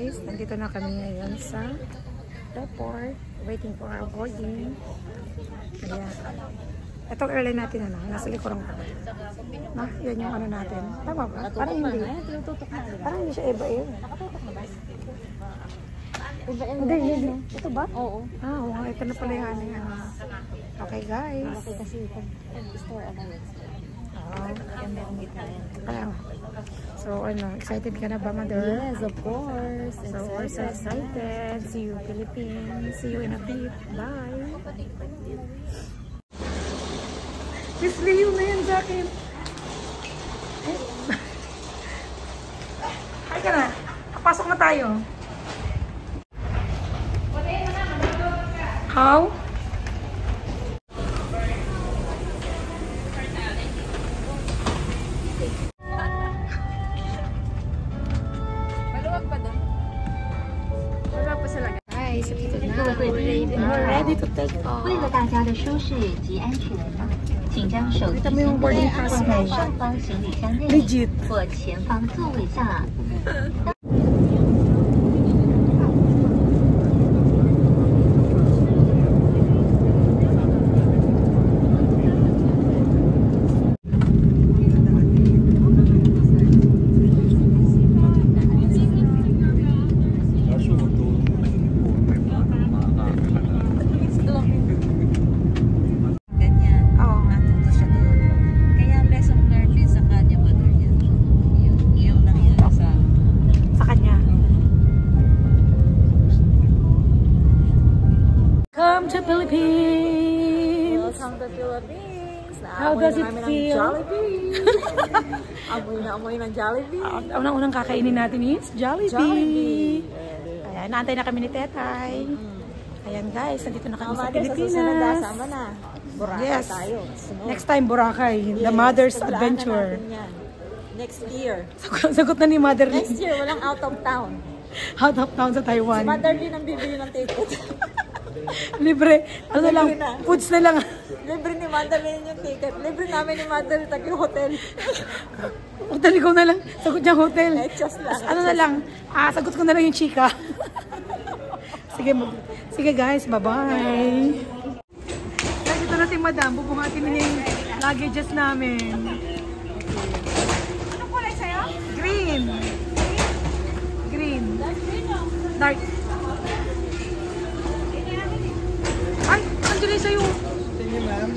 guys, nandito na kami ngayon sa airport, waiting for our boarding. Ayan. Itong airline natin, nasa likuran ko. Yan yung ano natin. Tama ba? Parang hindi. Parang hindi siya Eva-Air. Hindi, hindi. Ito ba? Oo. Oo. Ito na pala yung ano. Okay, guys. Okay, kasi pag-store agad. So, excited ka na ba, Mother? Yes, of course. So, we're so excited. See you, Philippines. See you in a bit. Bye. Miss Leo na yan sa akin. Ay ka na. Pasok na tayo. How? We're ready to take off. 为了大家的舒适及安全，请将手机 Kita mo yung boarding 放 pass 在 mo. 上方行李箱内 Legit. 或前方座位下。 Welcome to Philippines. Welcome to Philippines. How does it feel? Jollibee. Amoy na amoy ng Jollibee. Unang-unang kakainin natin is Jollibee. Ayan, naantay na kami ni Tetay. Ayan guys, nandito na kami sa Pilipinas. Sama na. Boracay Yes. tayo. Next time Boracay, the mother's adventure. Next year. Sagot na ni Mother Next Lynn. year, walang out of town. Out of town sa Taiwan. Si Mother Lynn ang bibili ng ticket. Libre. Ano lang, foods na lang. Libre ni Mother Lynn yung ticket. Libre namin ni Mother Lynn yung hotel. Hotel ko na lang. Sagot niya hotel. Just lang. Ano na lang, sagot ko na lang yung chika. Sige guys, bye-bye. Guys, ito na si Madam. Bubuhatin niya yung luggages namin. Anong kulay sa'yo? Green. Green. Dark. Ay, nandiyan na sa'yo. Thank you, ma'am.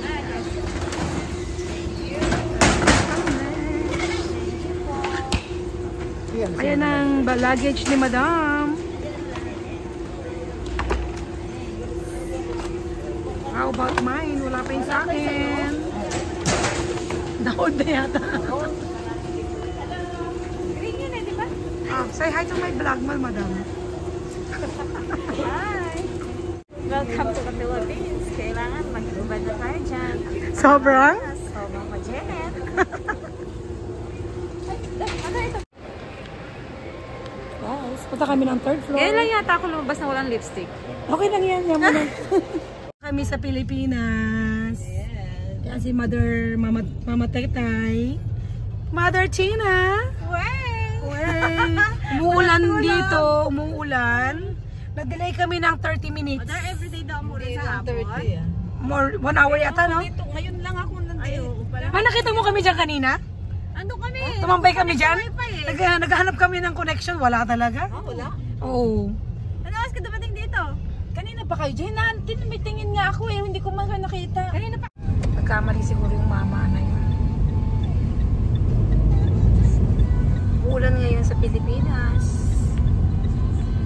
Ayan ang luggage ni Madam. How about mine? Wala pa yun sa akin. Naod na yata. Green yun eh, di ba? Say hi to my vlog, Madam. Hi! Welcome to the Philippines. Kailangan mag-ubad na tayo dyan. Sobrang? So, Mama Janet. Guys, punta kami ng third floor. Kaya lang yata ako lumabas na walang lipstick. Okay lang yan. Yan mo lang. Kami sa Pilipinas. Yan si Mama Tetay. Mother Tina. Umuulan dito. Umuulan. Nag-delay kami ng 30 minutes. Everyday daw mo rin sa hapon. More 1 hour yata, no? Ngayon lang ako nandito. Ah, nakita mo kami dyan kanina? Ando kami. Tumambay kami dyan? Naghahanap kami ng connection. Wala talaga? Wala? Oo. Ano oras ka dumating dito? Kanina pa kayo dyan. May tingin nga ako eh. Hindi ko man nakita. Kanina pa. Nagkamali siguro yung mama na yun. Ulan ngayon sa Pilipinas.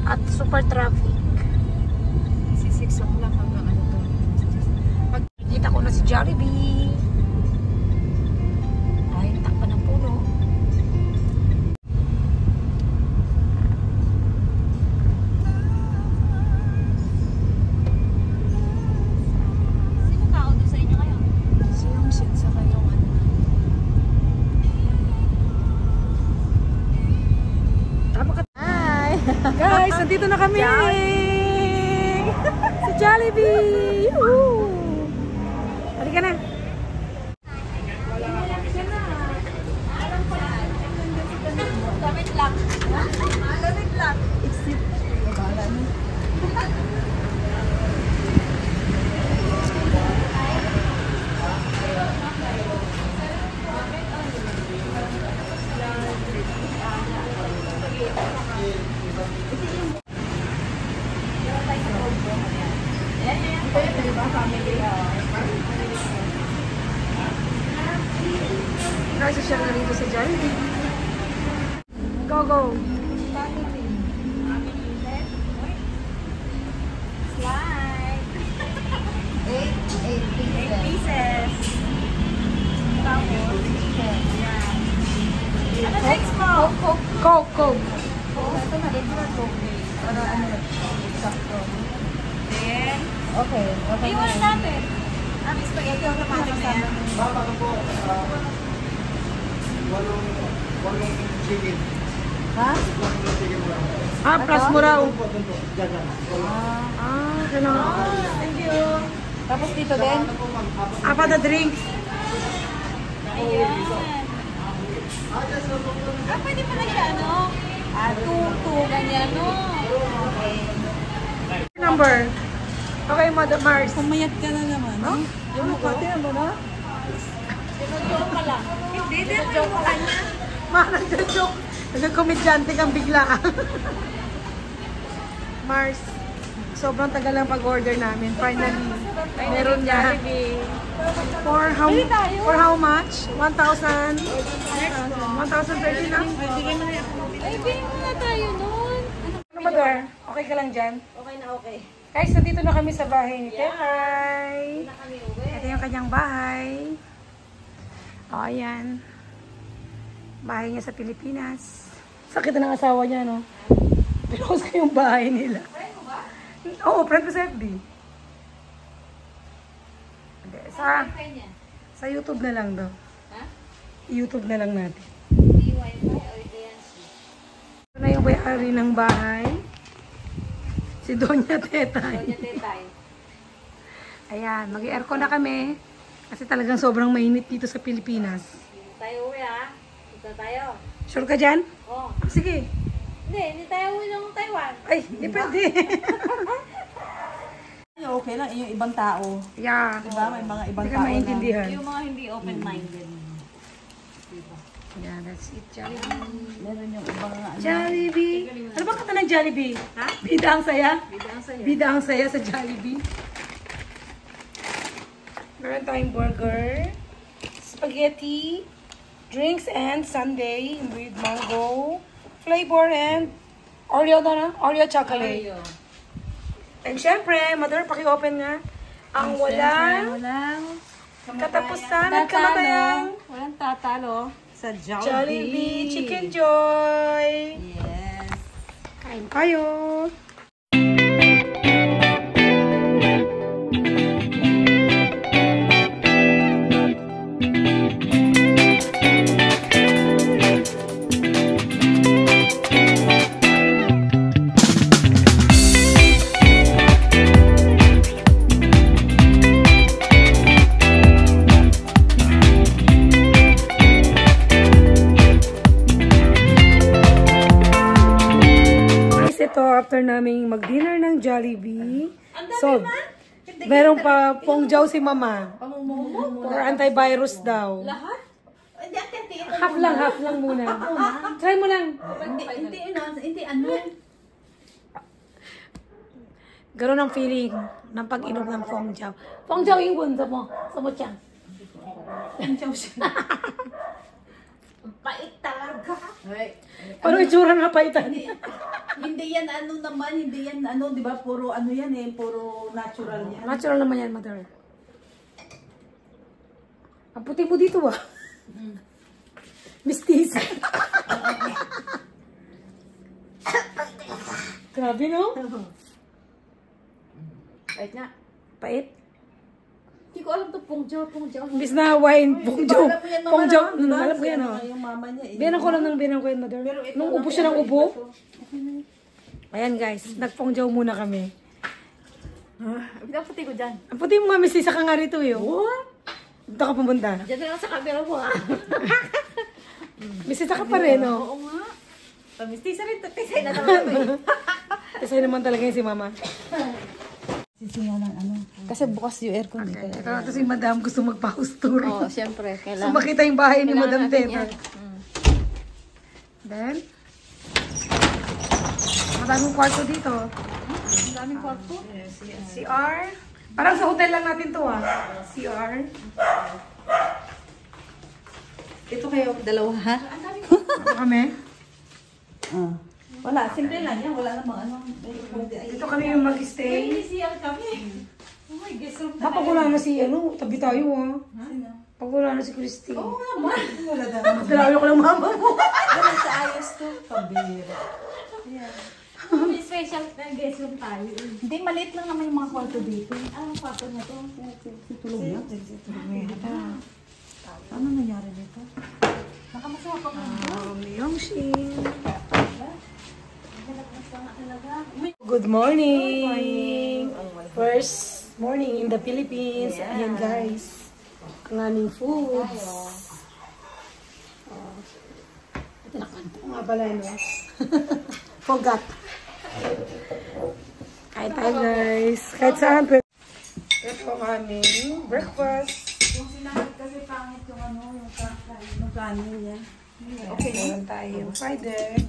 At super traffic. Si 6 o'clock hanggang ano to. Pagkita ko na si Jollibee. Ay, takpan ng puno. Sino ka-auto sa inyo ngayon? Si Yongsin sa kayong ano. Tama ka. Hi! Guys, nandito na kami! Si Jollibee! Woo! Halika na! Gamit lang. Gamit lang. Guys, siya na rito sa Jollibee. Go, go! Slide. 8 pieces. Pieces. Tapos, yeah. Ano next mo? Coke, Coke. Ito maliit na Coke. Para ano, sakto. Then, Okay. iwan natin. Ang spaghetti automatic na yan. Walong chicken. Ha? Plus mo raw. Ganun. Thank you. Tapos dito din? Apa the drinks? Ayan. Pwede pala siya, ano? Ganyan, no? Okay. Number. Okay, Mother Mars. Pumayat ka na naman. Huh? Yung mukha mo na? Sinodyo ka lang. Hindi, sinodyo ka lang niya. Nag-joke. Nag-komedyante kang bigla. Mars, sobrang tagal lang pag-order namin. Finally, meron niya. For how much? 1,000? 1,030 na? Ay, bigyan mo na tayo nun. Ano, Mother? Okay ka lang dyan? Okay na okay. Guys, nandito na kami sa bahay ni Tetay. Ito yung kanyang bahay. O, ayan. Bahay niya sa Pilipinas. Sakit na ng asawa niya, no? Pero sa yung bahay nila. Friend mo ba? Oo, friend ko sa FB. Hindi, Friend niya. sa YouTube na lang daw. Ha? YouTube na lang natin. DIY or DNC? Ito na yung may-ari ng bahay. Si Doña Tetay. Doña Tetay. Ayan, mag-aircon na kami. Kasi talagang sobrang mainit dito sa Pilipinas. Tayo uwi, ha? Dito tayo. Sure ka dyan? Oh. Sige. Hindi tayo uwi ng Taiwan. Ay, hindi pwede. Okay lang, yung ibang tao. Yeah. Diba? May mga ibang Hindi ka tao maintindihan. Yung mga hindi open-minded. Yeah, that's it. Jollibee. Meron yung ibang ano. Jollibee. Ano bang kata ng Jollibee? Ha? Bida ang saya? Bida ang sa'yo. Bida ang saya sa Jollibee. Meron tayong burger, spaghetti, drinks and sundae with mango, flavor and Oreo na? Oreo chocolate. Ayo. And syempre, Mother, paki-open nga. Ang walang katapusan at kamatayan. Walang tatalo sa Jollibee. Jollibee Chicken Joy. Yes. Kain tayo. Ito, after naming mag-dinner ng Jollibee. So, meron pa pongjaw si Mama. For antivirus daw. Lahat? Half lang muna. Try mo lang. Hindi ano. Ganoon ang feeling ng pag-inom ng pongjaw. Pongjaw yung bunso mo. Sa mo siyang. Pait talaga. Paano itsura na paitan? Hindi yan ano naman, hindi yan ano, di ba? Puro ano yan eh, puro natural yan. Natural naman yan, Mother. Ang puti mo dito ba? Mistisa. Grabe, no? Pait nga. Pait. Hindi ko alam to pongjaw. Imbis na wine, pongjaw. Alam mo yan, mama, Pongjaw. diba? Alam ko yan, Si oh. ano, yung mama niya eh. Binan ko lang yan, Mother. Nung ubo siya ng ubo. Ayan, guys. Nagpongjaw muna kami. Ito puti ko dyan. Ang puti mo nga, mistisa ka nga rito, yun. Dito ka pumunta. Diyan na lang sa camera mo, ha? Mistisa ka pa rin, oh. Oo nga. Pamistisa rin. Tisay na naman ito eh. Kasi naman talaga yung si Mama. Sisingaw ng ano. Kasi bukas yung aircon eh. Okay. Ito si Madam gusto magpa-house tour. Oo, siyempre. So Kailangan. makita yung bahay ni Madam natin Teta. yan. Then, madaming kwarto dito. daming kwarto. Yes, yes. CR. Parang sa hotel lang natin to CR. Ito kayo, dalawa ha? Kami. Wala, simple lang yan. Wala namang ano. Dito kami yung mag-stay. CR kami. Oh my guest room Pag wala na si, tabi tayo Sino? Pag wala na si Christy. Oo naman. Wala na. Dalawi ko lang mama mo. Wala sa ayos to. Pambira. May special na guest room tayo. Hindi, maliit lang naman yung mga kwarto dito. Anong kwarto niya to? Tulog na? Ano nangyari dito? Nakamasama pa kami. Miyongshi. Good morning. First morning in the Philippines. Ayan guys. Ang aming foods. Ito nakanta nga pala, no? Forgot. Kain tayo guys. Kahit saan. Ito ang aming breakfast. Yung sinabi kasi pangit yung ano, yung kanin niya. Okay. Meron tayong fried egg.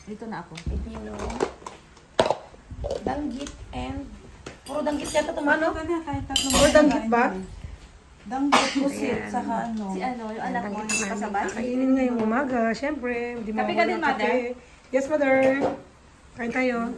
Dito na ako. Pipino. Danggit and... Puro danggit yata itong ano? Puro danggit ba? Danggit pusit, saka ano. Si ano, yung anak mo, yung kasabay? Kainin ngayong umaga. Siyempre, hindi mo Kape ka din, mother? Yes, mother. Kain tayo.